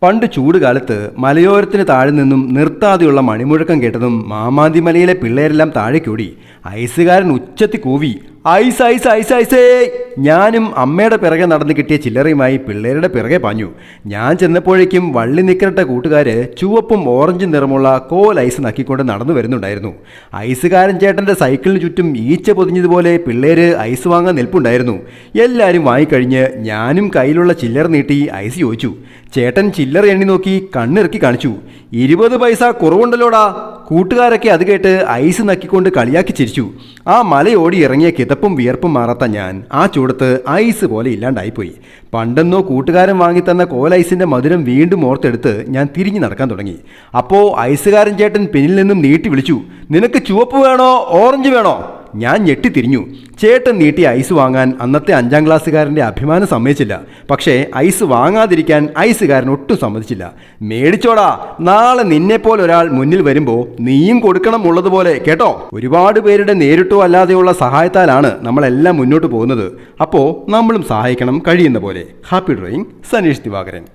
പണ്ട് ചൂടുകാലത്ത് മലയോരത്തിന് താഴെ നിന്നും നിർത്താതെയുള്ള മണിമുഴക്കം കേട്ടതും മാമാന്തി മലയിലെ പിള്ളേരെല്ലാം താഴേക്കൂടി. ഐസുകാരൻ ഉച്ചത്തി കൂവി, ഐസ് ഐസ് ഐസ് ഐസേ. ഞാനും അമ്മയുടെ പിറകെ നടന്നു കിട്ടിയ ചില്ലറയുമായി പിള്ളേരുടെ പിറകെ പാഞ്ഞു. ഞാൻ ചെന്നപ്പോഴേക്കും വള്ളി നിക്കറിട്ട കൂട്ടുകാര് ചുവപ്പും ഓറഞ്ചും നിറമുള്ള കോൽ ഐസ് നക്കിക്കൊണ്ട് നടന്നു വരുന്നുണ്ടായിരുന്നു. ഐസുകാരൻ ചേട്ടൻ്റെ സൈക്കിളിന് ചുറ്റും ഈച്ച പൊതിഞ്ഞതുപോലെ പിള്ളേര് ഐസ് വാങ്ങാൻ നിൽപ്പുണ്ടായിരുന്നു. എല്ലാവരും വാങ്ങിക്കഴിഞ്ഞ് ഞാനും കയ്യിലുള്ള ചില്ലറ നീട്ടി ഐസ് ചോദിച്ചു. ചേട്ടൻ ചില്ലറ എണ്ണി നോക്കി കണ്ണിറക്കി കാണിച്ചു. 20 പൈസ കുറവുണ്ടല്ലോടാ. കൂട്ടുകാരൊക്കെ അത് കേട്ട് ഐസ് നക്കിക്കൊണ്ട് കളിയാക്കി ചിരിച്ചു. ആ മലയോടി ഇറങ്ങിയ കിതപ്പും വിയർപ്പും മാറാത്ത ഞാൻ ആ ചൂടത്ത് ഐസ് പോലെ ഇല്ലാണ്ടായിപ്പോയി. പണ്ടെന്നോ കൂട്ടുകാരൻ വാങ്ങിത്തന്ന കോലൈസിൻ്റെ മധുരം വീണ്ടും ഓർത്തെടുത്ത് ഞാൻ തിരിഞ്ഞു നടക്കാൻ തുടങ്ങി. അപ്പോൾ ഐസുകാരൻ ചേട്ടൻ പിന്നിൽ നിന്നും നീട്ടി വിളിച്ചു, നിനക്ക് ചുവപ്പ് വേണോ ഓറഞ്ച് വേണോ? ഞാൻ ഞെട്ടിത്തിരിഞ്ഞു. ചേട്ടൻ നീട്ടി ഐസ് വാങ്ങാൻ അന്നത്തെ 5ാം ക്ലാസ്സുകാരൻ്റെ അഭിമാനം സമ്മതിച്ചില്ല. പക്ഷേ ഐസ് വാങ്ങാതിരിക്കാൻ ഐസുകാരൻ ഒട്ടും സമ്മതിച്ചില്ല. മേടിച്ചോടാ, നാളെ നിന്നെപ്പോലെ ഒരാൾ മുന്നിൽ വരുമ്പോൾ നീയും കൊടുക്കണം ഉള്ളതുപോലെ കേട്ടോ. ഒരുപാട് പേരുടെ നേരിട്ടോ അല്ലാതെയുള്ള സഹായത്താലാണ് നമ്മളെല്ലാം മുന്നോട്ട് പോകുന്നത്. അപ്പോൾ നമ്മളും സഹായിക്കണം കഴിയുന്ന പോലെ. Happy drawing, Sanish Divakaran.